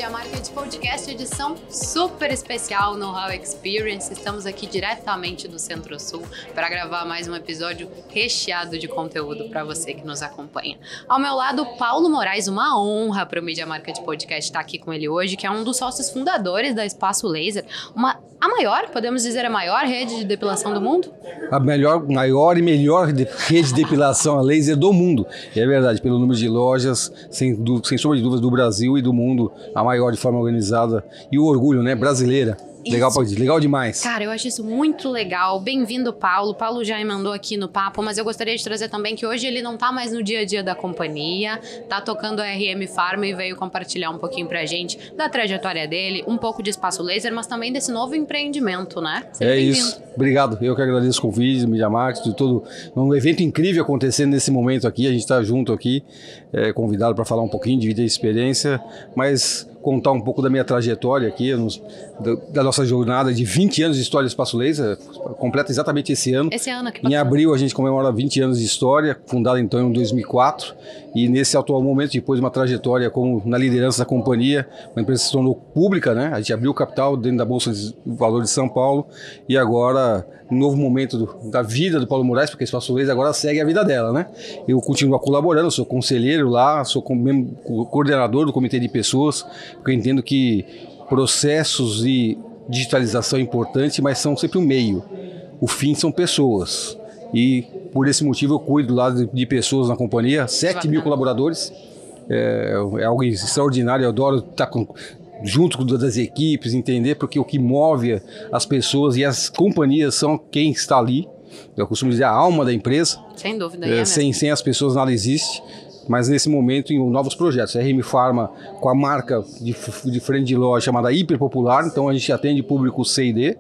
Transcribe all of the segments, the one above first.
Media Market Podcast, edição super especial no How Experience. Estamos aqui diretamente do Centro-Sul para gravar mais um episódio recheado de conteúdo para você que nos acompanha. Ao meu lado, Paulo Moraes, uma honra para o Media Market Podcast estar aqui com ele hoje, que é um dos sócios fundadores da Espaço Laser, a maior, podemos dizer, a maior rede de depilação do mundo? A maior e melhor rede de depilação a laser do mundo. É verdade, pelo número de lojas, sem sombra de dúvidas, do Brasil e do mundo, a maior de forma organizada. E o orgulho, né? Brasileira. Legal demais. Cara, eu acho isso muito legal. Bem-vindo, Paulo. Paulo já emendou aqui no papo, mas eu gostaria de trazer também que hoje ele não tá mais no dia a dia da companhia, tá tocando a RM Pharma e veio compartilhar um pouquinho pra gente da trajetória dele, um pouco de Espaço Laser, mas também desse novo empreendimento, né? Seja bem-vindo. Isso. Obrigado. Eu que agradeço o convite do Media Market, de todo um evento incrível acontecendo nesse momento aqui. A gente está junto aqui, convidado para falar um pouquinho de vida e experiência, mas contar um pouco da minha trajetória aqui, da nossa jornada de 20 anos de história do Espaço Laser, completa exatamente esse ano. Esse ano que Em abril a gente comemora 20 anos de história, fundada então em 2004, e nesse atual momento, depois de uma trajetória como na liderança da companhia, uma empresa se tornou pública, né? A gente abriu o capital dentro da Bolsa de Valores de São Paulo, e agora, um novo momento da vida do Paulo Moraes, porque o Espaço Laser agora segue a vida dela, né? Eu continuo colaborando, sou conselheiro lá, sou coordenador do comitê de pessoas, porque eu entendo que processos de digitalização é importante, mas são sempre um meio. O fim são pessoas. E por esse motivo eu cuido lá de pessoas na companhia, 7 mil colaboradores. É algo extraordinário, eu adoro estar junto das equipes, entender, porque o que move as pessoas e as companhias são quem está ali. Eu costumo dizer a alma da empresa. Sem dúvida. Sem as pessoas nada existe. Mas nesse momento em novos projetos. A RM Pharma com a marca de frente de loja chamada Hiper Popular, então a gente atende público C e D.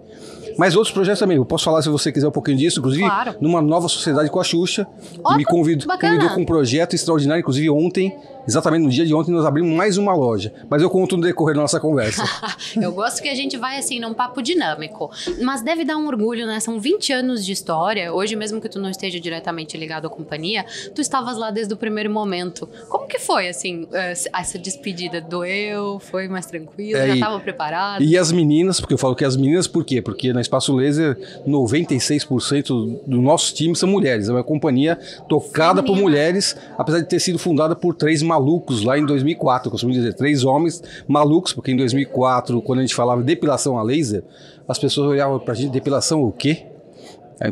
Mas outros projetos também, eu posso falar se você quiser um pouquinho disso, inclusive claro. Numa nova sociedade com a Xuxa, que me convidou com um projeto extraordinário, inclusive ontem, exatamente no dia de ontem, nós abrimos mais uma loja. Mas eu conto no decorrer da nossa conversa. Eu gosto que a gente vai assim, num papo dinâmico. Mas deve dar um orgulho, né? São 20 anos de história. Hoje, mesmo que tu não esteja diretamente ligado à companhia, tu estavas lá desde o primeiro momento. Como que foi, assim, essa despedida? Doeu? Foi mais tranquilo? Já estava preparado? E as meninas, porque eu falo que as meninas, por quê? Porque na Espaço Laser, 96% do nosso time são mulheres. É uma companhia tocada por mulheres, apesar de ter sido fundada por 3 malucos lá em 2004. Eu costumo dizer 3 homens malucos, porque em 2004, quando a gente falava depilação a laser, as pessoas olhavam pra gente, depilação o quê?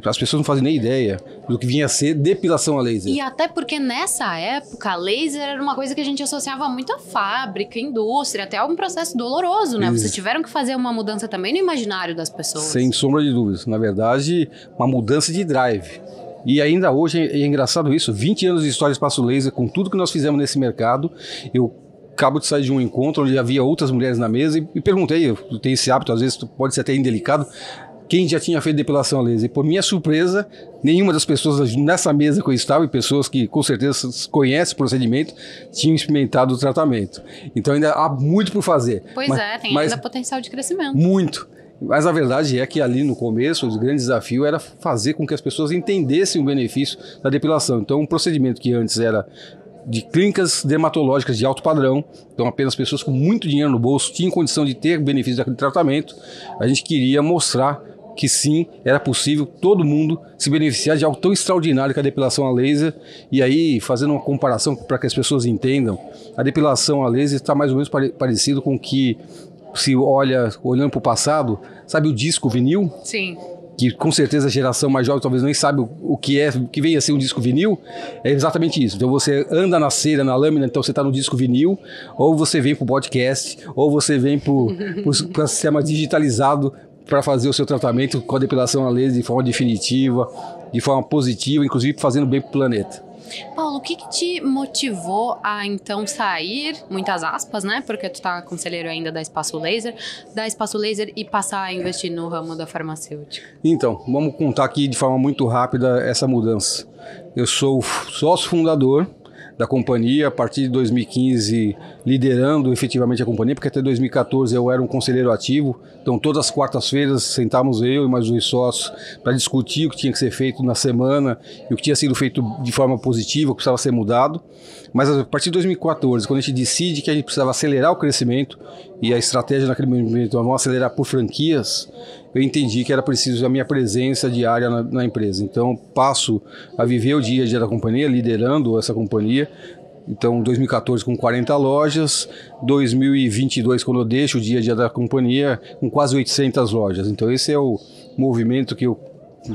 As pessoas não fazem nem ideia do que vinha a ser depilação a laser. E até porque nessa época, laser era uma coisa que a gente associava muito à fábrica, indústria, até algum processo doloroso, né? Vocês tiveram que fazer uma mudança também no imaginário das pessoas. Sem sombra de dúvidas. Na verdade, uma mudança de drive. E ainda hoje é engraçado isso, 20 anos de história de Espaço Laser, com tudo que nós fizemos nesse mercado, eu acabo de sair de um encontro onde havia outras mulheres na mesa e perguntei, eu tenho esse hábito, às vezes pode ser até indelicado, quem já tinha feito depilação a laser. E por minha surpresa, nenhuma das pessoas nessa mesa que eu estava, e pessoas que com certeza conhecem o procedimento, tinham experimentado o tratamento. Então ainda há muito por fazer. Pois tem ainda potencial de crescimento. Muito. Mas a verdade é que ali no começo, o grande desafio era fazer com que as pessoas entendessem o benefício da depilação. Então um procedimento que antes era de clínicas dermatológicas de alto padrão, então apenas pessoas com muito dinheiro no bolso tinham condição de ter benefício daquele tratamento, a gente queria mostrar que sim, era possível todo mundo se beneficiar de algo tão extraordinário que a depilação a laser. E aí, fazendo uma comparação para que as pessoas entendam, a depilação a laser está mais ou menos parecido com que se olhando para o passado, sabe o disco vinil? Sim. Que com certeza a geração mais jovem talvez nem sabe o que vem a ser um disco vinil, é exatamente isso. Então você anda na cera, na lâmina, então você está no disco vinil, ou você vem para o podcast, ou você vem para o sistema digitalizado para fazer o seu tratamento com a depilação a laser de forma definitiva, de forma positiva, inclusive fazendo bem para o planeta. Paulo, o que te motivou a então sair, muitas aspas, né? Porque tu tá conselheiro ainda da Espaço Laser e passar a investir no ramo da farmacêutica? Então, vamos contar aqui de forma muito rápida essa mudança. Eu sou sócio fundador da companhia. A partir de 2015 liderando efetivamente a companhia, porque até 2014 eu era um conselheiro ativo, então todas as quartas-feiras sentávamos eu e mais 2 sócios para discutir o que tinha que ser feito na semana e o que tinha sido feito de forma positiva, o que precisava ser mudado. Mas a partir de 2014, quando a gente decide que a gente precisava acelerar o crescimento e a estratégia naquele momento, vamos acelerar por franquias, eu entendi que era preciso a minha presença diária na empresa. Então passo a viver o dia a dia da companhia, liderando essa companhia. Então, 2014 com 40 lojas, 2022 quando eu deixo o dia a dia da companhia com quase 800 lojas. Então esse é o movimento que eu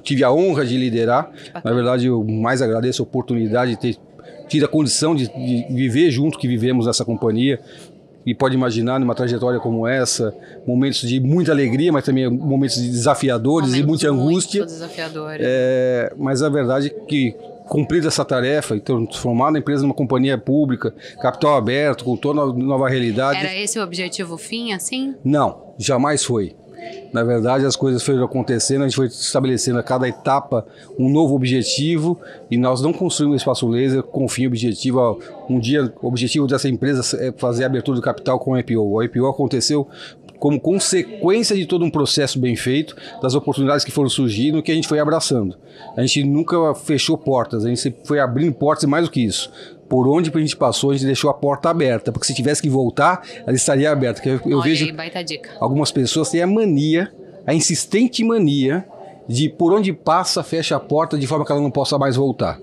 tive a honra de liderar. Na verdade, eu mais agradeço a oportunidade de ter tido a condição de viver junto que vivemos nessa companhia. E pode imaginar, numa trajetória como essa, momentos de muita alegria, mas também momentos desafiadores e muita angústia. Desafiadores. Mas a verdade é que cumprida essa tarefa e transformar a empresa numa companhia pública, capital aberto, com toda a nova realidade. Era esse o objetivo fim, assim? Não, jamais foi. Na verdade, as coisas foram acontecendo, a gente foi estabelecendo a cada etapa um novo objetivo e nós não construímos o Espaço Laser com o fim objetivo. Um dia, o objetivo dessa empresa é fazer a abertura do capital com o IPO. O IPO aconteceu como consequência de todo um processo bem feito, das oportunidades que foram surgindo, que a gente foi abraçando. A gente nunca fechou portas, a gente foi abrindo portas e mais do que isso. Por onde a gente passou, a gente deixou a porta aberta, porque se tivesse que voltar, ela estaria aberta. Eu vejo aí, baita dica. Algumas pessoas têm a insistente mania de por onde passa, fecha a porta de forma que ela não possa mais voltar.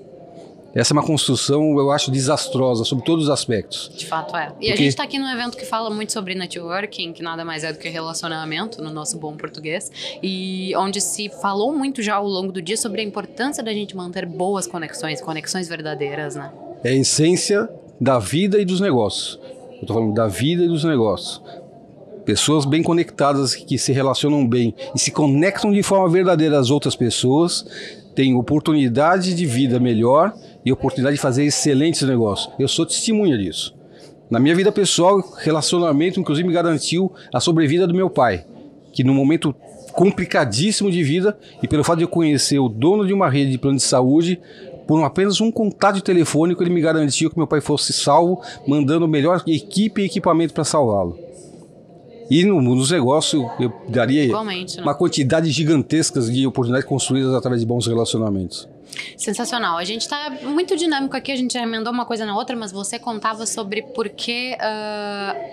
Essa é uma construção, eu acho, desastrosa, sobre todos os aspectos. De fato é. E a gente está aqui num evento que fala muito sobre networking, que nada mais é do que relacionamento, no nosso bom português, e onde se falou muito já ao longo do dia sobre a importância da gente manter boas conexões verdadeiras, né? É a essência da vida e dos negócios. Eu estou falando da vida e dos negócios. Pessoas bem conectadas, que se relacionam bem e se conectam de forma verdadeira às outras pessoas, têm oportunidade de vida melhor e oportunidade de fazer excelentes negócios. Eu sou testemunha disso. Na minha vida pessoal, relacionamento, inclusive, me garantiu a sobrevida do meu pai, que num momento complicadíssimo de vida, e pelo fato de eu conhecer o dono de uma rede de plano de saúde, por apenas um contato telefônico, ele me garantiu que meu pai fosse salvo, mandando melhor equipe e equipamento para salvá-lo. E nos negócios eu daria uma quantidade gigantesca de oportunidades construídas através de bons relacionamentos. Sensacional. A gente está muito dinâmico aqui, a gente já emendou uma coisa na outra, mas você contava sobre por que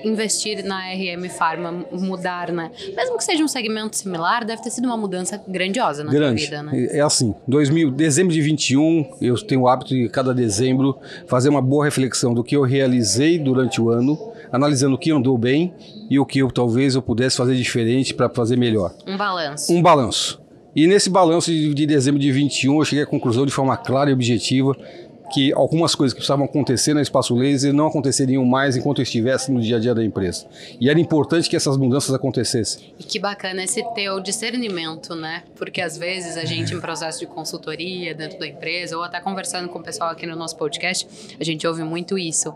investir na RM Pharma, mudar, né? Mesmo que seja um segmento similar, deve ter sido uma mudança grandiosa na tua vida, né? É assim, dezembro de 21, eu tenho o hábito de cada dezembro fazer uma boa reflexão do que eu realizei durante o ano, analisando o que andou bem e o que talvez eu pudesse fazer diferente para fazer melhor. Um balanço. Um balanço. E nesse balanço de dezembro de 21, eu cheguei à conclusão de forma clara e objetiva que algumas coisas que precisavam acontecer no Espaço Laser não aconteceriam mais enquanto eu estivesse no dia a dia da empresa. E era importante que essas mudanças acontecessem. E que bacana esse teu discernimento, né? Porque às vezes a gente, em processo de consultoria dentro da empresa, ou até conversando com o pessoal aqui no nosso podcast, a gente ouve muito isso.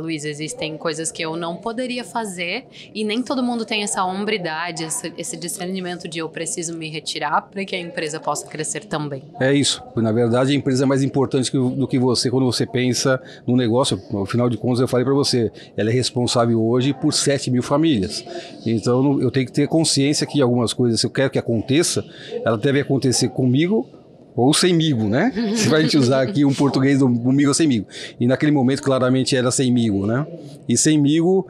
Luiz, existem coisas que eu não poderia fazer e nem todo mundo tem essa hombridade, esse discernimento de eu preciso me retirar para que a empresa possa crescer também. É isso. Na verdade, a empresa é mais importante do que você quando você pensa no negócio. Afinal de contas, eu falei para você, ela é responsável hoje por 7 mil famílias. Então, eu tenho que ter consciência que algumas coisas, se eu quero que aconteça, ela deve acontecer comigo ou semigo, né? Se vai a gente usar aqui um português do migo ou semigo. E naquele momento, claramente, era semigo, né? E semigo,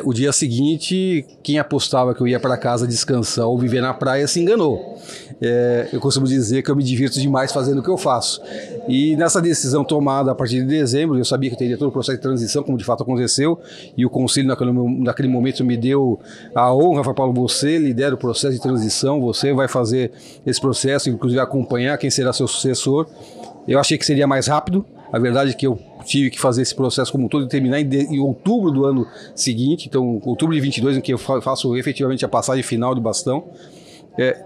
o dia seguinte, quem apostava que eu ia para casa descansar ou viver na praia se enganou. Eu costumo dizer que eu me divirto demais fazendo o que eu faço. E nessa decisão tomada a partir de dezembro, eu sabia que teria todo o processo de transição, como de fato aconteceu, e o conselho naquele momento me deu a honra, falou: Paulo, você lidera o processo de transição, você vai fazer esse processo, inclusive acompanhar quem será seu sucessor. Eu achei que seria mais rápido, a verdade é que eu tive que fazer esse processo como um todo e terminar em outubro do ano seguinte, então outubro de 22, em que eu faço efetivamente a passagem final de bastão.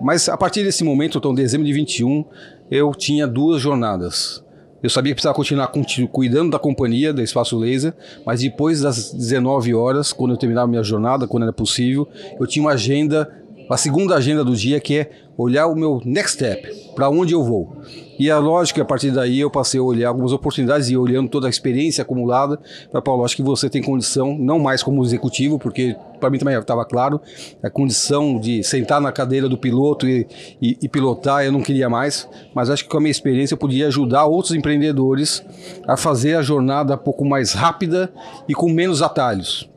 Mas a partir desse momento, então dezembro de 21, eu tinha 2 jornadas. Eu sabia que precisava continuar cuidando da companhia, da Espaço Laser, mas depois das 19 horas, quando eu terminava minha jornada, quando era possível, eu tinha uma agenda, a segunda agenda do dia, que é olhar o meu next step, para onde eu vou. E a lógica, a partir daí eu passei a olhar algumas oportunidades e olhando toda a experiência acumulada, falei, Paulo, acho que você tem condição, não mais como executivo, porque para mim também estava claro, a condição de sentar na cadeira do piloto e pilotar eu não queria mais, mas acho que com a minha experiência eu podia ajudar outros empreendedores a fazer a jornada um pouco mais rápida e com menos atalhos,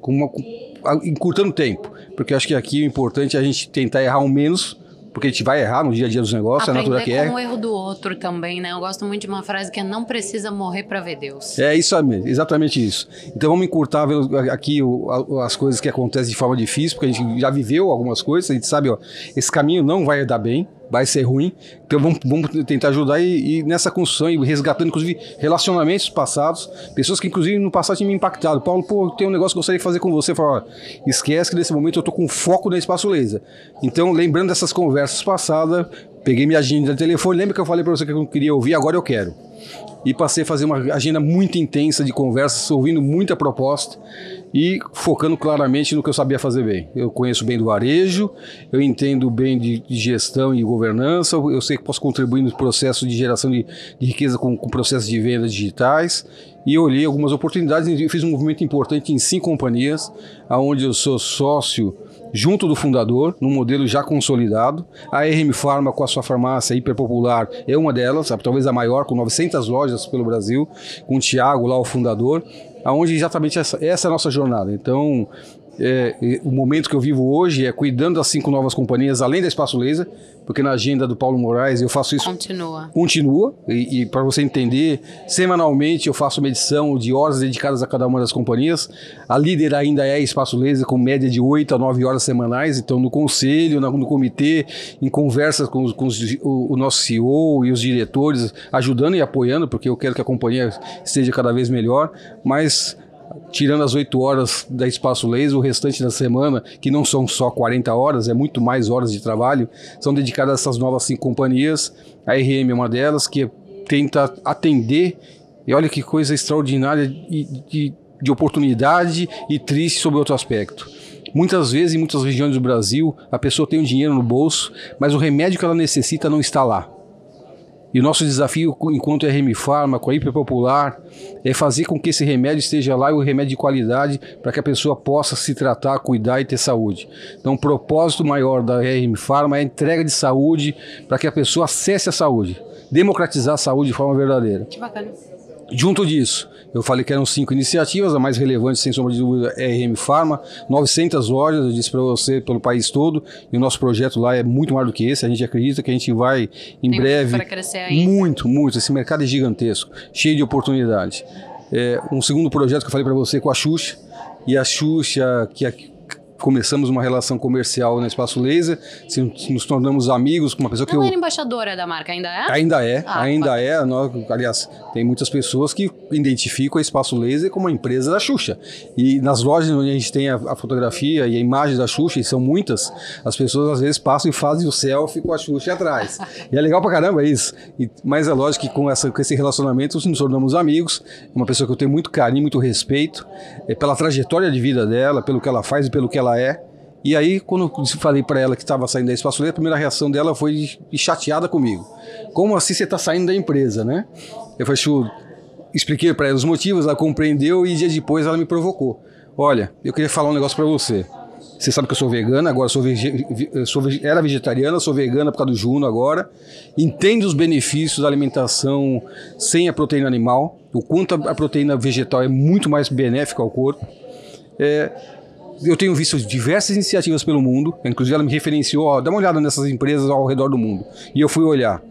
encurtando tempo, porque acho que aqui o importante é a gente tentar errar o menos, porque a gente vai errar no dia a dia dos negócios, aprender é natural que com o erro do outro também, né? Eu gosto muito de uma frase que é não precisa morrer para ver Deus. É isso mesmo, exatamente isso. Então vamos encurtar aqui as coisas que acontecem de forma difícil, porque a gente já viveu algumas coisas, a gente sabe, ó, esse caminho não vai dar bem, vai ser ruim, então vamos tentar ajudar e nessa construção e resgatando, inclusive, relacionamentos passados, pessoas que, inclusive, no passado tinham me impactado. Paulo, pô, tem um negócio que eu gostaria de fazer com você. Fala, esquece que nesse momento eu tô com foco no Espaço Laser. Então, lembrando dessas conversas passadas, peguei minha agenda de telefone, lembra que eu falei para você que eu não queria ouvir, agora eu quero. E passei a fazer uma agenda muito intensa de conversas, ouvindo muita proposta e focando claramente no que eu sabia fazer bem. Eu conheço bem do varejo, eu entendo bem de gestão e governança, eu sei que posso contribuir no processo de geração de riqueza com processos de vendas digitais, e eu olhei algumas oportunidades e fiz um movimento importante em 5 companhias, onde eu sou sócio junto do fundador, num modelo já consolidado. A RM Pharma, com a sua farmácia hiperpopular, é uma delas, talvez a maior, com 900 lojas pelo Brasil, com o Thiago lá, o fundador, onde exatamente essa é a nossa jornada. Então, o momento que eu vivo hoje é cuidando das 5 novas companhias, além da Espaço Laser, porque na agenda do Paulo Moraes eu faço isso. Continua. E para você entender, semanalmente eu faço medição de horas dedicadas a cada uma das companhias. A líder ainda é Espaço Laser, com média de 8 a 9 horas semanais. Então, no conselho, no comitê, em conversas com o nosso CEO e os diretores, ajudando e apoiando, porque eu quero que a companhia esteja cada vez melhor. Mas tirando as 8 horas da Espaço Laser, o restante da semana, que não são só 40 horas, é muito mais horas de trabalho, são dedicadas a essas novas 5 companhias. A RM é uma delas, que tenta atender, e olha que coisa extraordinária de oportunidade e triste sob outro aspecto. Muitas vezes, em muitas regiões do Brasil, a pessoa tem o dinheiro no bolso, mas o remédio que ela necessita não está lá. E o nosso desafio, enquanto RM Pharma, com a hiperpopular, é fazer com que esse remédio esteja lá, e o remédio de qualidade, para que a pessoa possa se tratar, cuidar e ter saúde. Então, o propósito maior da RM Pharma é a entrega de saúde para que a pessoa acesse a saúde, democratizar a saúde de forma verdadeira. Que bacana. Junto disso, eu falei que eram 5 iniciativas, a mais relevante, sem sombra de dúvida, é a RM Pharma, 900 lojas, eu disse para você, pelo país todo, e o nosso projeto lá é muito maior do que esse. A gente acredita que a gente vai, em breve, para crescer ainda. Muito, esse mercado é gigantesco, cheio de oportunidades. Um segundo projeto que eu falei para você com a Xuxa, e a Xuxa, começamos uma relação comercial no Espaço Laser, nos tornamos amigos com uma pessoa que Não era embaixadora da marca, ainda é? Ainda é. Aliás, tem muitas pessoas que identificam a Espaço Laser como uma empresa da Xuxa. E nas lojas onde a gente tem a fotografia e a imagem da Xuxa, e são muitas, as pessoas às vezes passam e fazem o selfie com a Xuxa atrás. E é legal pra caramba isso. Mas é lógico que com esse relacionamento nos tornamos amigos. Uma pessoa que eu tenho muito carinho, muito respeito, pela trajetória de vida dela, pelo que ela faz e pelo que ela é. E aí, quando eu falei para ela que estava saindo da Espaço Laser, a primeira reação dela foi de chateada comigo. Como assim você está saindo da empresa, né? Eu falei, expliquei para ela os motivos, ela compreendeu e dias depois ela me provocou. Olha, eu queria falar um negócio para você. Você sabe que eu sou vegana, agora era vegetariana, sou vegana por causa do Juno agora. Entendo os benefícios da alimentação sem a proteína animal, o quanto a proteína vegetal é muito mais benéfica ao corpo. Eu tenho visto diversas iniciativas pelo mundo, inclusive ela me referenciou, dá uma olhada nessas empresas ao redor do mundo. E eu fui olhar.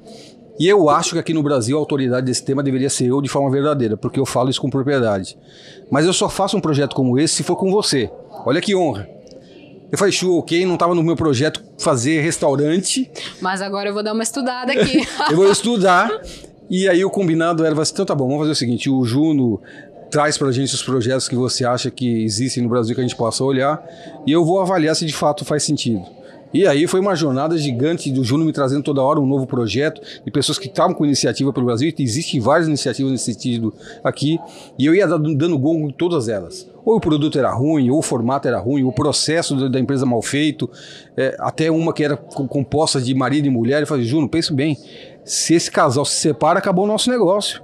E eu acho que aqui no Brasil a autoridade desse tema deveria ser eu de forma verdadeira, porque eu falo isso com propriedade. Mas eu só faço um projeto como esse se for com você. Olha que honra. Eu falei, ok, não estava no meu projeto fazer restaurante. Mas agora eu vou dar uma estudada aqui. Eu vou estudar. E aí o combinado era assim, então tá bom, vamos fazer o seguinte, o Juno traz pra gente os projetos que você acha que existem no Brasil que a gente possa olhar e eu vou avaliar se de fato faz sentido. E aí foi uma jornada gigante do Juno me trazendo toda hora um novo projeto de pessoas que estavam com iniciativa pelo Brasil, e existem várias iniciativas nesse sentido aqui, e eu ia dando gol em todas elas. Ou o produto era ruim, ou o formato era ruim, o processo da empresa mal feito, até uma que era composta de marido e mulher. Eu falei, Juno, pense bem, Se esse casal se separa, acabou o nosso negócio.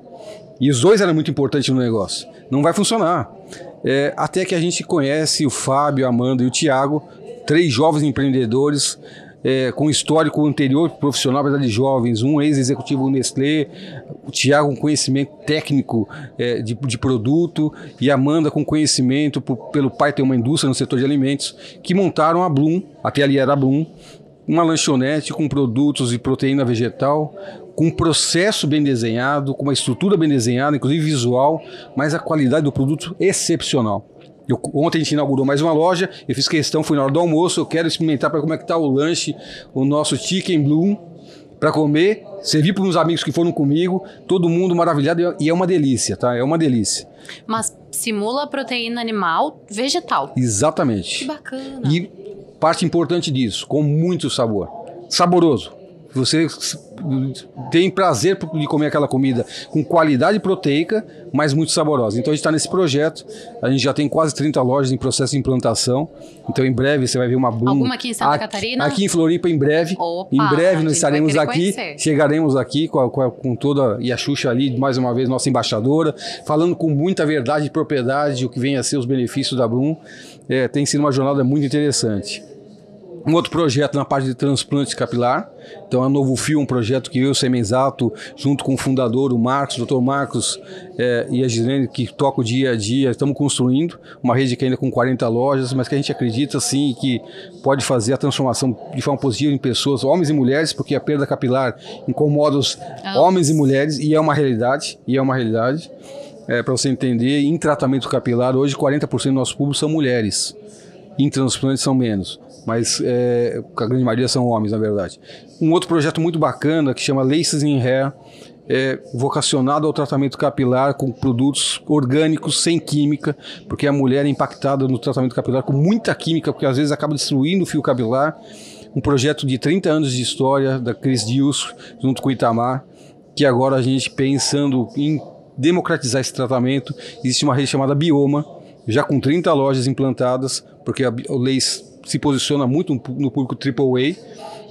E os dois eram muito importantes no negócio. Não vai funcionar. Até que a gente conhece o Fábio, a Amanda e o Thiago, 3 jovens empreendedores com histórico anterior profissional, apesar de jovens, um ex-executivo Nestlé, o Thiago com conhecimento técnico de produto e a Amanda com conhecimento pelo pai ter uma indústria no setor de alimentos, que montaram a Bloom, até ali era a Bloom, uma lanchonete com produtos de proteína vegetal, com um processo bem desenhado, com uma estrutura bem desenhada, inclusive visual, mas a qualidade do produto excepcional. Ontem a gente inaugurou mais uma loja, eu fiz questão, fui na hora do almoço, eu quero experimentar para como é que está o lanche, o nosso Chicken Bloom, para comer, servir para uns amigos que foram comigo, todo mundo maravilhado, e é uma delícia, tá? É uma delícia. Mas simula proteína animal vegetal. Exatamente. Que bacana. E parte importante disso, com muito sabor. Saboroso. Você tem prazer de comer aquela comida com qualidade proteica, mas muito saborosa. Então a gente está nesse projeto, a gente já tem quase 30 lojas em processo de implantação. Então em breve você vai ver uma Bloom. Alguma aqui em Santa Catarina? Aqui em Floripa em breve. Opa, em breve nós estaremos aqui, conhecer. chegaremos aqui com toda, e a Xuxa ali, mais uma vez, nossa embaixadora, falando com muita verdade e propriedade o que vem a ser os benefícios da Bloom. Tem sido uma jornada muito interessante. Um outro projeto na parte de transplante capilar. Então a Novo Fio, um projeto que eu, Semenzato, junto com o fundador, o Marcos, o Dr. Marcos e a Gislene, que toca o dia a dia, estamos construindo uma rede que ainda com 40 lojas, mas que a gente acredita sim que pode fazer a transformação de forma positiva em pessoas, homens e mulheres, porque a perda capilar incomoda os homens e mulheres, e é uma realidade, para você entender, em tratamento capilar, hoje 40% do nosso público são mulheres, em transplantes são menos. Mas a grande maioria são homens, na verdade. Um outro projeto muito bacana que chama Laces in Hair, vocacionado ao tratamento capilar com produtos orgânicos, sem química, porque a mulher é impactada no tratamento capilar com muita química, porque às vezes acaba destruindo o fio capilar. Um projeto de 30 anos de história da Cris Dius, junto com o Itamar, que agora a gente pensando em democratizar esse tratamento. Existe uma rede chamada Bioma, já com 30 lojas implantadas, porque o Lace se posiciona muito no público AAA,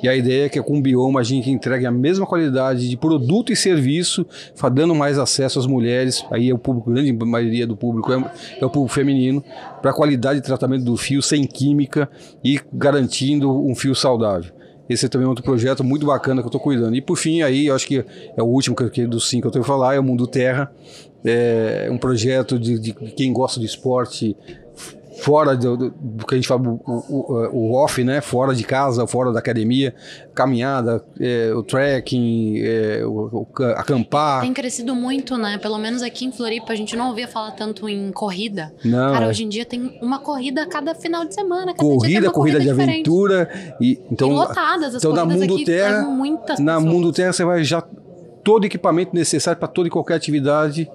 e a ideia é que com o Bioma a gente entregue a mesma qualidade de produto e serviço, dando mais acesso às mulheres, aí é o público, a grande maioria do público é o público feminino, para a qualidade de tratamento do fio sem química e garantindo um fio saudável. Esse é também outro projeto muito bacana que eu estou cuidando. E por fim, aí, eu acho que é o último dos 5 que eu tenho que falar, é o Mundo Terra, um projeto de quem gosta de esporte, fora do que a gente fala, o off, né? Fora de casa, fora da academia, caminhada, o trekking, acampar. Tem crescido muito, né? Pelo menos aqui em Floripa a gente não ouvia falar tanto em corrida. Não, cara, hoje em dia tem uma corrida a cada final de semana. Corrida de aventura. Então, lotadas as corridas na Mundo aqui, Terra, muitas na pessoas. Mundo Terra você vai já todo o equipamento necessário para toda e qualquer atividade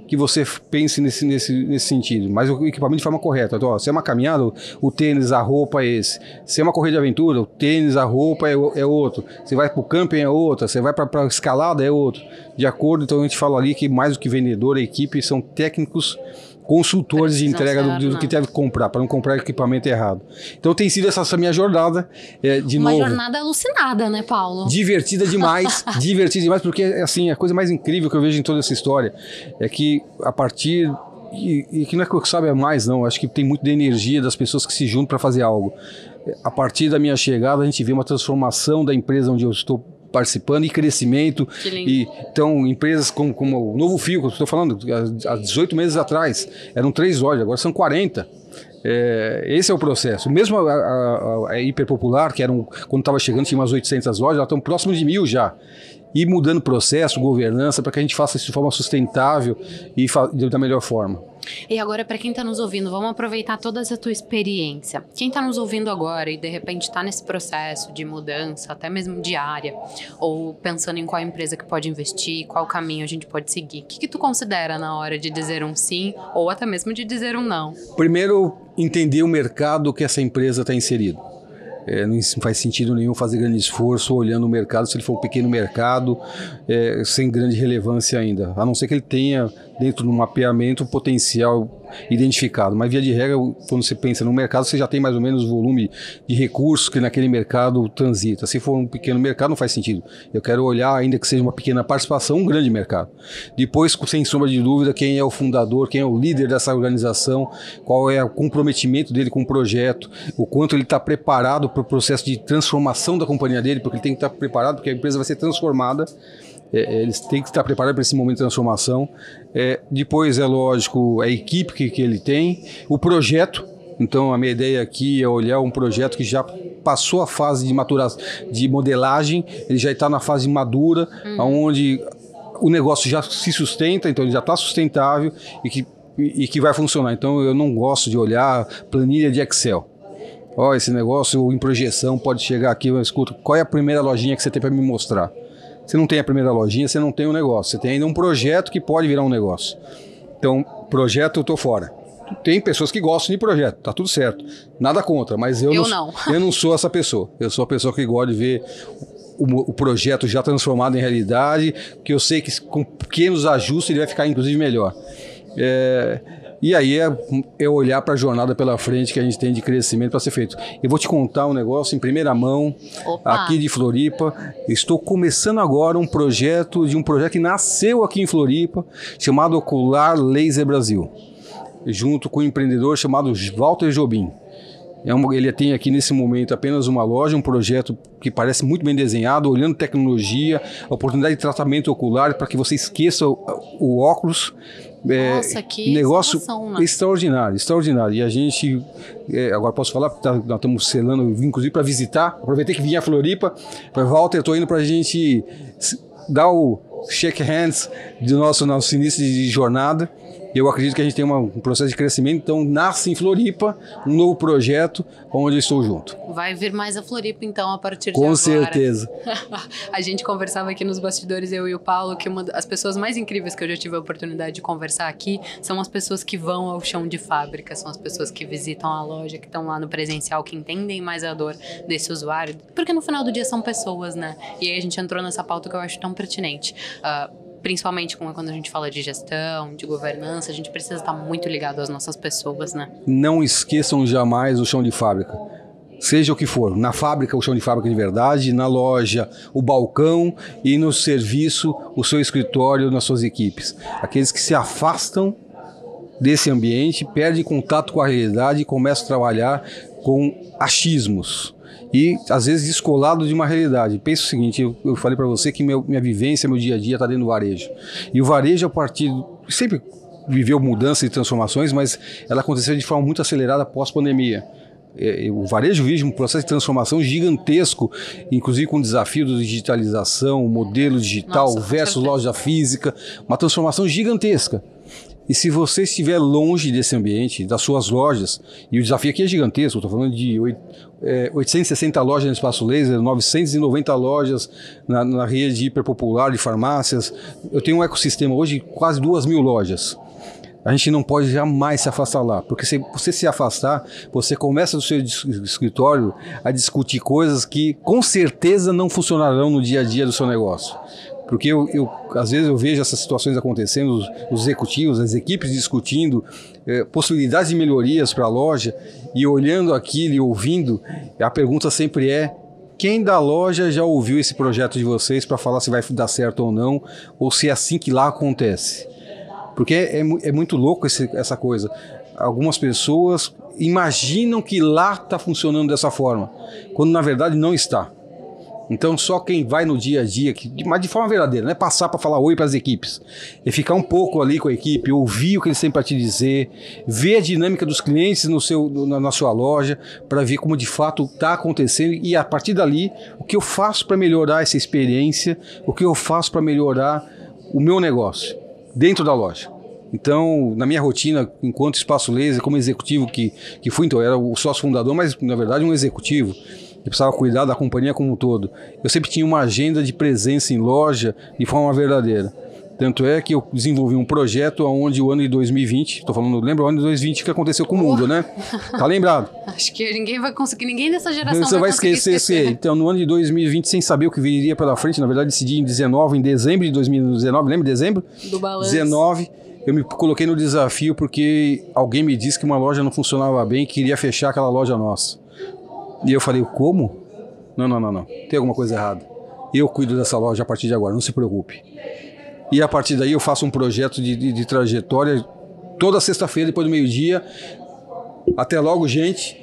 que você pense nesse sentido, mas o equipamento de forma correta. Então, se é uma caminhada, o tênis, a roupa é esse. Se é uma corrida de aventura, o tênis, a roupa é outro. Você vai para o camping é outra, você vai para escalada é outro. De acordo, então a gente fala ali que mais do que vendedor, a equipe são técnicos, consultores de entrega do que deve comprar, para não comprar equipamento errado. Então tem sido essa minha jornada, uma jornada alucinada, né, Paulo? Divertida demais, porque assim, a coisa mais incrível que eu vejo em toda essa história é que a partir, e que não é que eu saiba mais não, acho que tem muito de energia das pessoas que se juntam para fazer algo. A partir da minha chegada a gente vê uma transformação da empresa onde eu estou participando e crescimento. Então empresas como o Novo Fio, que eu estou falando, há 18 meses atrás eram 3 lojas, agora são 40. Esse é o processo. Mesmo a Hiperpopular, que quando estava chegando tinha umas 800 lojas, elas estão próximo de 1.000 já. E mudando processo, governança, para que a gente faça isso de forma sustentável e da melhor forma. E agora, para quem está nos ouvindo, vamos aproveitar toda essa tua experiência. Quem está nos ouvindo agora e de repente está nesse processo de mudança, até mesmo de área, ou pensando em qual empresa que pode investir, qual caminho a gente pode seguir, o que tu considera na hora de dizer um sim ou até mesmo de dizer um não? Primeiro, entender o mercado que essa empresa está inserida. Não faz sentido nenhum fazer grande esforço olhando o mercado, se ele for um pequeno mercado, sem grande relevância ainda. A não ser que ele tenha dentro do mapeamento, o potencial identificado. Mas, via de regra, quando você pensa no mercado, você já tem mais ou menos o volume de recursos que naquele mercado transita. Se for um pequeno mercado, não faz sentido. Eu quero olhar, ainda que seja uma pequena participação, um grande mercado. Depois, sem sombra de dúvida, quem é o fundador, quem é o líder dessa organização, qual é o comprometimento dele com o projeto, o quanto ele está preparado para o processo de transformação da companhia dele, porque ele tem que estar preparado, porque a empresa vai ser transformada. Eles têm que estar preparados para esse momento de transformação. Depois, é lógico, a equipe que ele tem, o projeto. Então, a minha ideia aqui é olhar um projeto que já passou a fase de maturação, de modelagem, ele já está na fase madura, onde o negócio já se sustenta, então ele já está sustentável e que vai funcionar. Então, eu não gosto de olhar planilha de Excel. Esse negócio em projeção pode chegar aqui, eu escuto, qual é a primeira lojinha que você tem para me mostrar? Você não tem a primeira lojinha, você não tem um negócio. Você tem ainda um projeto que pode virar um negócio. Então, projeto eu estou fora. Tem pessoas que gostam de projeto, tá tudo certo. Nada contra, mas eu não sou essa pessoa. Eu sou a pessoa que gosta de ver o projeto já transformado em realidade, que eu sei que com pequenos ajustes ele vai ficar inclusive melhor. E aí é olhar para a jornada pela frente que a gente tem de crescimento para ser feito. Eu vou te contar um negócio em primeira mão, aqui de Floripa. Estou começando agora um projeto que nasceu aqui em Floripa, chamado Ocular Laser Brasil, junto com um empreendedor chamado Walter Jobim. Ele tem aqui nesse momento apenas uma loja, um projeto que parece muito bem desenhado, olhando tecnologia, a oportunidade de tratamento ocular para que você esqueça o óculos. Nossa, que negócio né? extraordinário. E a gente, agora posso falar, porque nós estamos selando, inclusive para visitar, aproveitei que vinha a Floripa, Walter, estou indo para a gente dar o shake hands do nosso início de jornada. Eu acredito que a gente tem um processo de crescimento, então nasce em Floripa um novo projeto onde eu estou junto. Vai vir mais a Floripa então a partir de agora. Com certeza. A gente conversava aqui nos bastidores, eu e o Paulo, que as pessoas mais incríveis que eu já tive a oportunidade de conversar aqui são as pessoas que vão ao chão de fábrica, são as pessoas que visitam a loja, que estão lá no presencial, que entendem mais a dor desse usuário, porque no final do dia são pessoas, né? E aí a gente entrou nessa pauta que eu acho tão pertinente. Principalmente quando a gente fala de gestão, de governança, a gente precisa estar muito ligado às nossas pessoas, né? Não esqueçam jamais o chão de fábrica. Seja o que for, na fábrica o chão de fábrica de verdade, na loja o balcão e no serviço o seu escritório nas suas equipes. Aqueles que se afastam desse ambiente, perdem contato com a realidade e começam a trabalhar com achismos. E, às vezes, descolado de uma realidade. Pensa o seguinte, eu falei para você que minha vivência, meu dia a dia está dentro do varejo. E o varejo, sempre viveu mudanças e transformações, mas ela aconteceu de forma muito acelerada pós-pandemia. O varejo vive um processo de transformação gigantesco, inclusive com o desafio da digitalização, modelo digital versus loja física, uma transformação gigantesca. E se você estiver longe desse ambiente, das suas lojas, e o desafio aqui é gigantesco, estou falando de 860 lojas no Espaço Laser, 990 lojas na rede hiperpopular de farmácias. Eu tenho um ecossistema hoje de quase 2.000 lojas. A gente não pode jamais se afastar lá, porque se você se afastar, você começa no seu escritório a discutir coisas que com certeza não funcionarão no dia a dia do seu negócio. Porque às vezes eu vejo essas situações acontecendo, os executivos, as equipes discutindo possibilidades de melhorias para a loja e olhando aquilo e ouvindo, a pergunta sempre é: quem da loja já ouviu esse projeto de vocês para falar se vai dar certo ou não, ou se é assim que lá acontece? Porque é muito louco essa coisa. Algumas pessoas imaginam que lá está funcionando dessa forma, quando na verdade não está. Então só quem vai no dia a dia, mas de forma verdadeira, não é passar para falar oi para as equipes, é ficar um pouco ali com a equipe, ouvir o que eles têm para te dizer, ver a dinâmica dos clientes na sua loja, para ver como de fato está acontecendo e a partir dali, o que eu faço para melhorar essa experiência, o que eu faço para melhorar o meu negócio dentro da loja. Então, na minha rotina, enquanto Espaço Laser, como executivo que fui, então eu era o sócio fundador, mas na verdade um executivo, eu precisava cuidar da companhia como um todo. Eu sempre tinha uma agenda de presença em loja de forma verdadeira. Tanto é que eu desenvolvi um projeto onde o ano de 2020, estou falando, lembra o ano de 2020 que aconteceu com o mundo, né? Tá lembrado? Acho que ninguém vai conseguir, ninguém dessa geração Você vai esquecer. Então, no ano de 2020, sem saber o que viria pela frente, na verdade decidi em dezembro de 2019, lembra dezembro? Do balanço. 19, eu me coloquei no desafio porque alguém me disse que uma loja não funcionava bem e queria fechar aquela loja nossa. E eu falei, como? Não. Tem alguma coisa errada. Eu cuido dessa loja a partir de agora, não se preocupe. E a partir daí eu faço um projeto de trajetória toda sexta-feira, depois do meio-dia. Até logo, gente.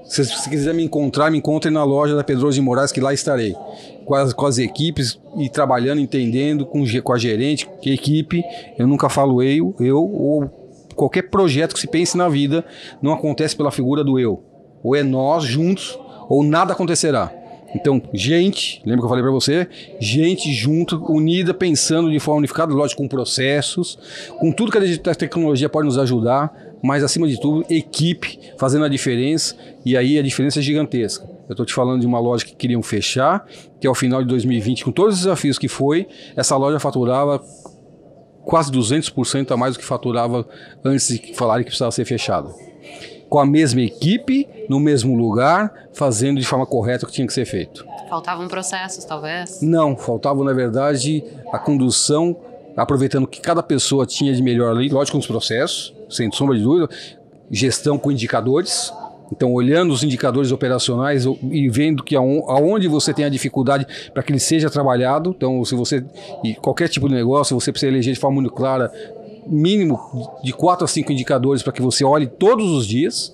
Se você quiser me encontrar, me encontre na loja da Pedroso de Moraes, que lá estarei. Com as equipes e trabalhando, entendendo, com a gerente, com a equipe. Eu nunca falo eu ou qualquer projeto que se pense na vida não acontece pela figura do eu. Ou é nós juntos, ou nada acontecerá. Então, gente, lembra que eu falei para você? Gente junto, unida, pensando de forma unificada, lógico, com processos, com tudo que a tecnologia pode nos ajudar, mas acima de tudo, equipe fazendo a diferença, e aí a diferença é gigantesca. Eu estou te falando de uma loja que queriam fechar, que ao final de 2020, com todos os desafios que foi, essa loja faturava quase 200% a mais do que faturava antes de falarem que precisava ser fechada. Com a mesma equipe, no mesmo lugar, fazendo de forma correta o que tinha que ser feito. Faltavam processos, talvez? Não, faltava, na verdade, a condução, aproveitando o que cada pessoa tinha de melhor ali, lógico, com os processos, sem sombra de dúvida, gestão com indicadores. Então, olhando os indicadores operacionais e vendo que aonde você tem a dificuldade para que ele seja trabalhado. Então, se você, e qualquer tipo de negócio, você precisa eleger de forma muito clara, mínimo de 4 a 5 indicadores para que você olhe todos os dias,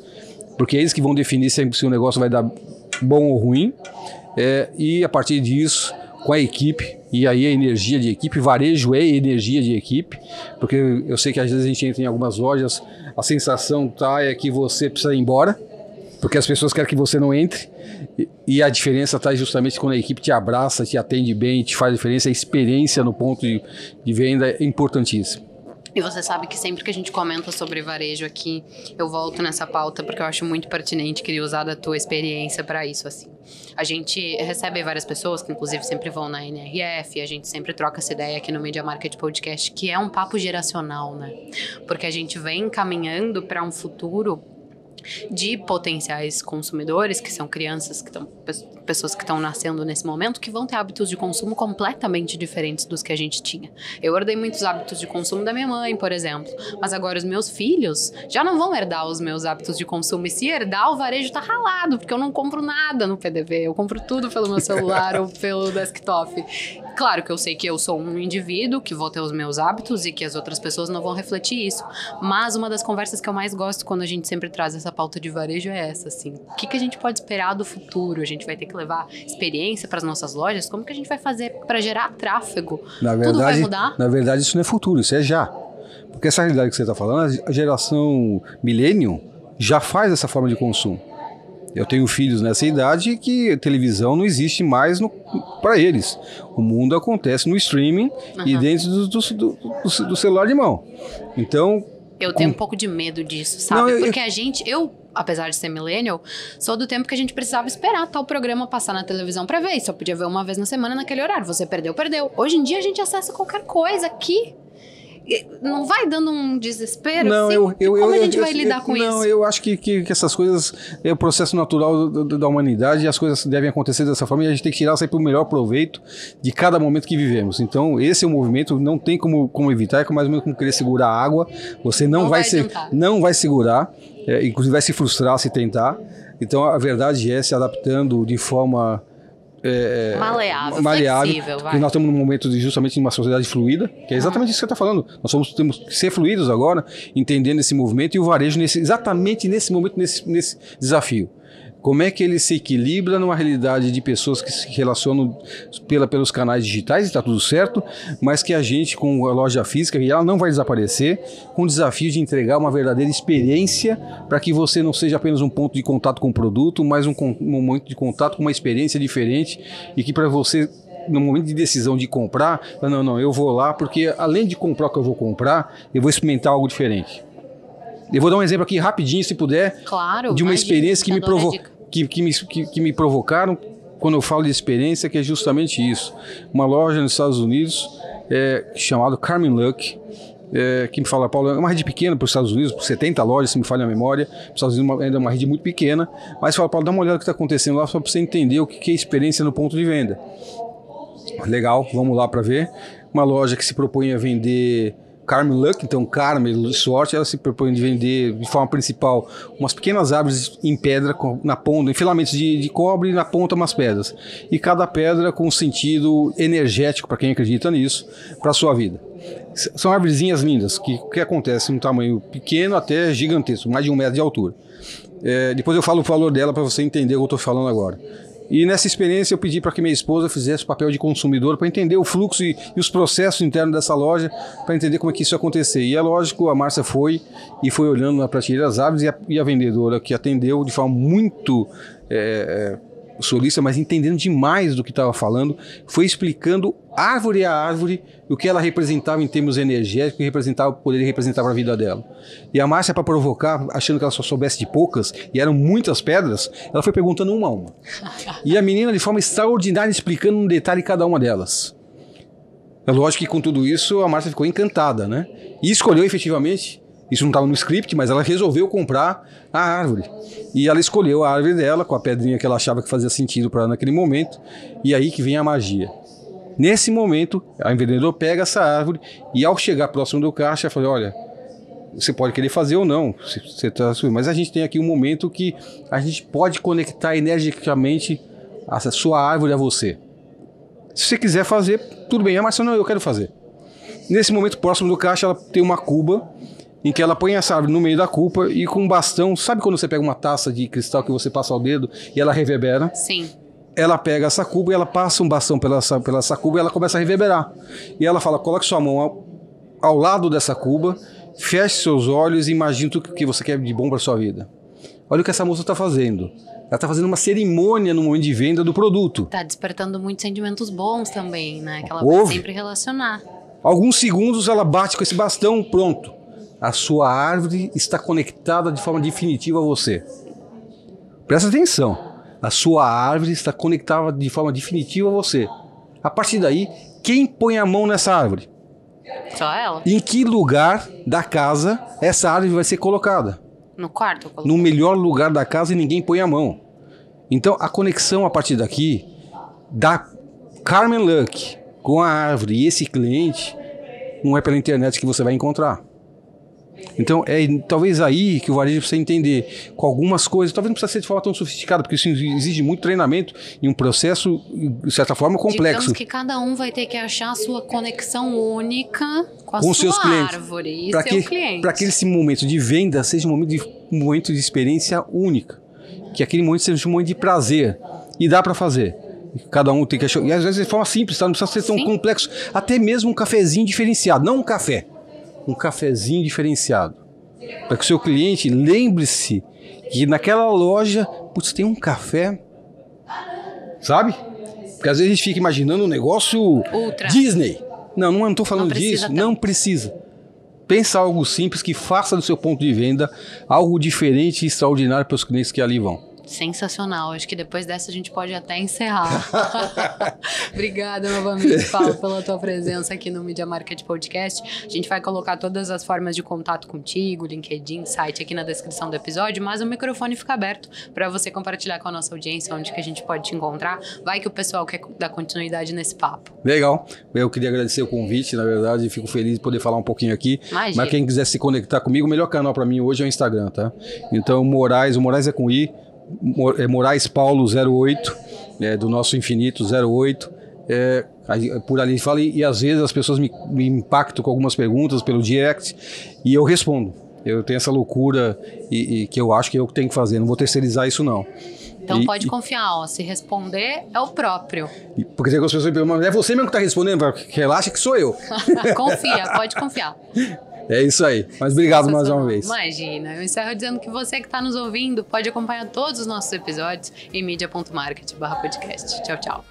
porque é eles que vão definir se o negócio vai dar bom ou ruim. E a partir disso, com a equipe, e aí a energia de equipe, varejo é energia de equipe, porque eu sei que às vezes a gente entra em algumas lojas, a sensação é que você precisa ir embora, porque as pessoas querem que você não entre, e a diferença está justamente quando a equipe te abraça, te atende bem, te faz diferença. A experiência no ponto de venda é importantíssima. E você sabe que sempre que a gente comenta sobre varejo aqui, eu volto nessa pauta porque eu acho muito pertinente, queria usar da tua experiência para isso, assim. A gente recebe várias pessoas que inclusive sempre vão na NRF, a gente sempre troca essa ideia aqui no Media Market Podcast, que é um papo geracional, né? Porque a gente vem caminhando para um futuro de potenciais consumidores, que são crianças, que estão pessoas que estão nascendo nesse momento, que vão ter hábitos de consumo completamente diferentes dos que a gente tinha. Eu herdei muitos hábitos de consumo da minha mãe, por exemplo, mas agora os meus filhos já não vão herdar os meus hábitos de consumo, e se herdar, o varejo tá ralado, porque eu não compro nada no PDV, eu compro tudo pelo meu celular ou pelo desktop. Claro que eu sei que eu sou um indivíduo, que vou ter os meus hábitos e que as outras pessoas não vão refletir isso, mas uma das conversas que eu mais gosto quando a gente sempre traz essa pauta de varejo é essa, assim. O que a gente pode esperar do futuro? A gente vai ter que levar experiência para as nossas lojas? Como que a gente vai fazer para gerar tráfego? Tudo vai mudar? Na verdade, isso não é futuro, isso é já. Porque essa realidade que você está falando, a geração millennium já faz essa forma de consumo. Eu tenho filhos nessa idade que televisão não existe mais para eles. O mundo acontece no streaming e dentro do celular de mão. Então... Eu tenho um pouco de medo disso, sabe? Porque eu, apesar de ser millennial, sou do tempo que a gente precisava esperar tal programa passar na televisão pra ver. Só podia ver uma vez na semana naquele horário. Você perdeu. Hoje em dia a gente acessa qualquer coisa aqui. Não vai dando um desespero? Não, assim? Como a gente vai lidar com isso? Não, eu acho que essas coisas é o processo natural da humanidade, e as coisas devem acontecer dessa forma, e a gente tem que tirar sempre o melhor proveito de cada momento que vivemos. Então, esse é o movimento, não tem como evitar, é mais ou menos como querer segurar a água. Você não vai segurar, inclusive vai se frustrar se tentar. Então, a verdade é se adaptando de forma... maleável, flexível, porque nós estamos num momento justamente de uma sociedade fluida, que é exatamente isso que você está falando. Nós temos que ser fluidos agora, entendendo esse movimento, e o varejo exatamente nesse momento, nesse desafio. Como é que ele se equilibra numa realidade de pessoas que se relacionam pelos canais digitais, e está tudo certo, mas que a gente, com a loja física, e ela não vai desaparecer, com o desafio de entregar uma verdadeira experiência para que você não seja apenas um ponto de contato com o produto, mas um momento de contato com uma experiência diferente, e que para você, no momento de decisão de comprar, não, eu vou lá, porque além de comprar o que eu vou comprar, eu vou experimentar algo diferente. Eu vou dar um exemplo aqui rapidinho, se puder, claro, de uma experiência que me provocaram quando eu falo de experiência, que é justamente isso. Uma loja nos Estados Unidos chamada Carmen Luck, que me fala, Paulo, é uma rede pequena para os Estados Unidos, por 70 lojas, se me falha a memória. Os Estados Unidos ainda é uma rede muito pequena, mas fala, Paulo, dá uma olhada no que está acontecendo lá, só para você entender o que é experiência no ponto de venda. Legal, vamos lá para ver. Uma loja que se propõe a vender Carmen Luck, então Carmen sorte, ela se propõe de vender de forma principal umas pequenas árvores em pedra, na ponta, em filamentos de cobre e na ponta umas pedras. E cada pedra com um sentido energético, para quem acredita nisso, para a sua vida. São árvorezinhas lindas, que acontecem em um tamanho pequeno até gigantesco, mais de 1 metro de altura. Depois eu falo o valor dela para você entender o que eu estou falando agora. E nessa experiência eu pedi para que minha esposa fizesse o papel de consumidor para entender o fluxo e os processos internos dessa loja, para entender como é que isso ia acontecer. E é lógico, a Márcia foi olhando na prateleira das árvores e a vendedora que atendeu de forma muito solícita, mas entendendo demais do que estava falando, foi explicando árvore a árvore o que ela representava em termos energéticos e poderia representar para a vida dela. E a Márcia, para provocar, achando que ela só soubesse de poucas, e eram muitas pedras, ela foi perguntando uma a uma. E a menina, de forma extraordinária, explicando um detalhe cada uma delas. É lógico que com tudo isso, a Márcia ficou encantada, né? E escolheu efetivamente, isso não estava no script, mas ela resolveu comprar a árvore. E ela escolheu a árvore dela, com a pedrinha que ela achava que fazia sentido para ela naquele momento, e aí que vem a magia. Nesse momento, a vendedora pega essa árvore e ao chegar próximo do caixa, fala, olha, você pode querer fazer ou não, mas a gente tem aqui um momento que a gente pode conectar energicamente a sua árvore a você. Se você quiser fazer, tudo bem, mas não, eu quero fazer. Nesse momento, próximo do caixa, ela tem uma cuba em que ela põe essa árvore no meio da cuba e com um bastão, sabe quando você pega uma taça de cristal que você passa ao dedo e ela reverbera? Sim. Ela pega essa cuba e ela passa um bastão pela essa cuba e ela começa a reverberar. E ela fala, coloque sua mão ao lado dessa cuba, feche seus olhos e imagine tudo que você quer de bom para sua vida. Olha o que essa moça está fazendo. Ela está fazendo uma cerimônia no momento de venda do produto. Está despertando muitos sentimentos bons também, né? Que ela vai sempre relacionar. Alguns segundos ela bate com esse bastão, pronto. A sua árvore está conectada de forma definitiva a você. Presta atenção. A sua árvore está conectada de forma definitiva a você. A partir daí, quem põe a mão nessa árvore? Só ela. Em que lugar da casa essa árvore vai ser colocada? No quarto? No melhor lugar da casa e ninguém põe a mão. Então, a conexão a partir daqui, da Carmen Luck com a árvore e esse cliente, não é pela internet que você vai encontrar. Então é talvez aí que o varejo precisa entender com algumas coisas, talvez não precisa ser de forma tão sofisticada, porque isso exige muito treinamento e um processo, de certa forma, complexo. Digamos que cada um vai ter que achar a sua conexão única com a sua seus clientes, árvore e seu cliente. Para que esse momento de venda seja um momento de experiência única, que aquele momento seja um momento de prazer, e dá para fazer. Cada um tem que achar, e às vezes de forma simples, tá? Não precisa ser tão complexo, até mesmo um cafezinho diferenciado, não um café. Um cafezinho diferenciado. Para que o seu cliente lembre-se que naquela loja, putz, tem um café, sabe? Porque às vezes a gente fica imaginando um negócio Ultra. Disney. Não estou falando disso, tanto. não precisa. Pensa algo simples que faça do seu ponto de venda algo diferente e extraordinário para os clientes que ali vão. Sensacional, acho que depois dessa a gente pode até encerrar. Obrigada novamente, Paulo, pela tua presença aqui no Media Market Podcast. A gente vai colocar todas as formas de contato contigo, LinkedIn, site aqui na descrição do episódio, mas o microfone fica aberto para você compartilhar com a nossa audiência onde que a gente pode te encontrar. Vai que o pessoal quer dar continuidade nesse papo. Legal, eu queria agradecer o convite, na verdade, fico feliz de poder falar um pouquinho aqui. Imagina. Mas quem quiser se conectar comigo, o melhor canal para mim hoje é o Instagram, tá? Então o Moraes é com I, Moraes Paulo 08, do nosso Infinito 08, por ali fala, e às vezes as pessoas me impactam com algumas perguntas pelo direct e eu respondo. Eu tenho essa loucura e que eu acho que eu tenho que fazer, não vou terceirizar isso não. Então pode confiar, ó, se responder é o próprio. Porque tem algumas pessoas que perguntam, é você mesmo que está respondendo? Relaxa que sou eu. Confia, pode confiar. É isso aí, mas obrigado mais uma vez. Imagina, eu encerro dizendo que você que está nos ouvindo pode acompanhar todos os nossos episódios em media.market/podcast. Tchau, tchau.